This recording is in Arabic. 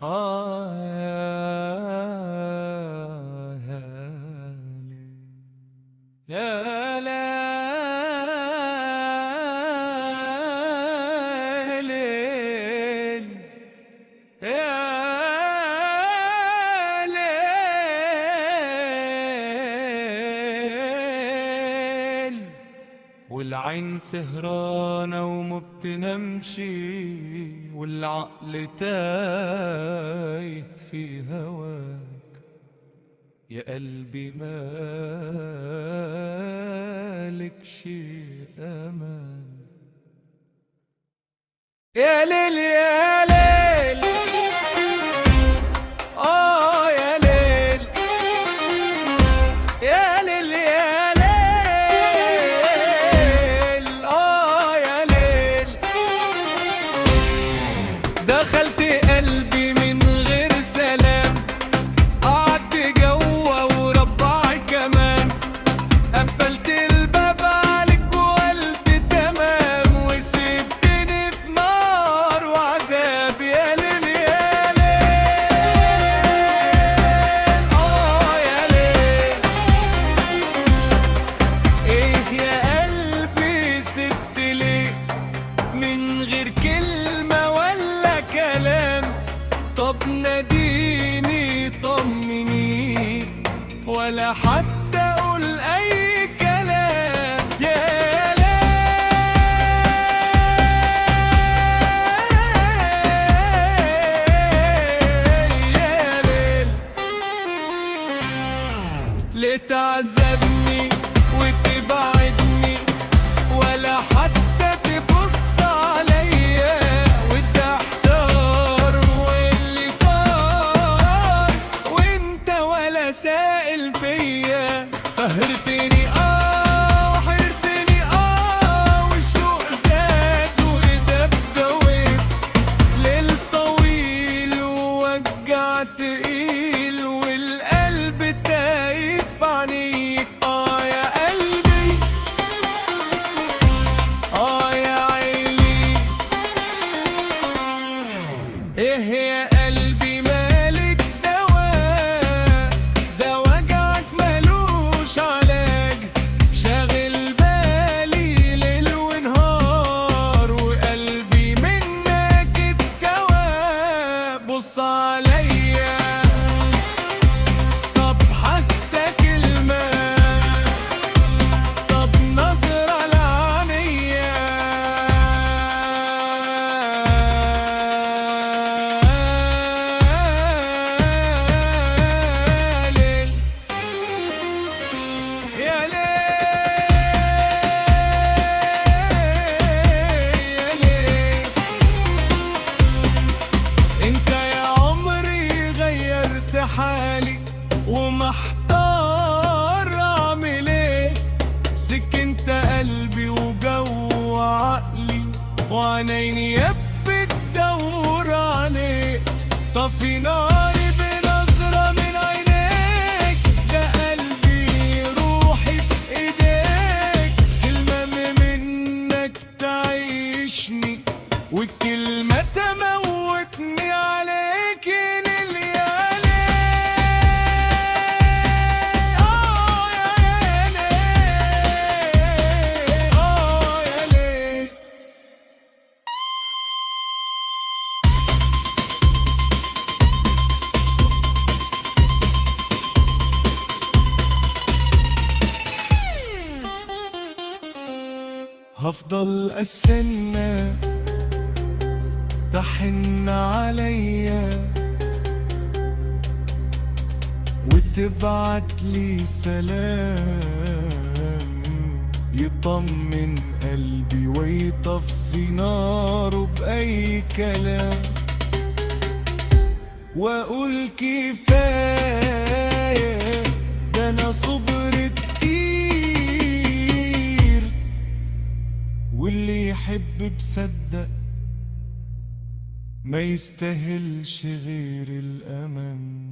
يا ليل يا ليل، والعين سهرانة وما بتنامش، والعقل تايه في هواك يا قلبي، مالكش أمان. يا ليل يا ليل يا ليل يا ليل يا ليل يا ليل، دخلت قلبي من غير سلام، قعدت جوا وربعي كمان، قفلت الباب عليك وقلبي تمام، وسبتني في نار وعذاب. يا ليل يا ليل يا ليل، ايه يا قلبي سبت ليه من غير كلمة ولا كلام؟ طب ناديني طمني ولا حتى اقول اي كلام. يا ليل يا ليل، ليه تعذبني وتبعدني ولا حتى تبص عليا، وتحتار واللي طار وانت ولا سائل فيا. سهرتني وحيرتني والشوق زاد ودب دويت، ليل طويل ووجع تقيل والقلب تايه في عينيك. يا قلبي يا عيني، ايه يا قلبي مالك دواء؟ ده وجعك ملوش علاج، شاغل بالي ليل ونهار وقلبي منك اتكوى. بص عليا طب حتى كلمة، طب نظرة لعينيا. ليل يا ليل يا ليل، انت يا عمري غيرت حالي ومحتار اعمل ايه. سكنت قلبي وجو عقلي وعيني يبي تدور عليه. طفي ناري بنظرة من عينيك، ده قلبي روحي في ايديك، كلمة منك تعيشني والكلمة تموتني عليك. يا ليل يا ليل يا ليل. هفضل استنى تحن عليا وتبعت لي سلام، يطمن قلبي ويطفي ناره بأي كلام، واقول كفاية ده انا صبرت كتير، واللي يحب بصدق ما يستاهلش غير الأمل.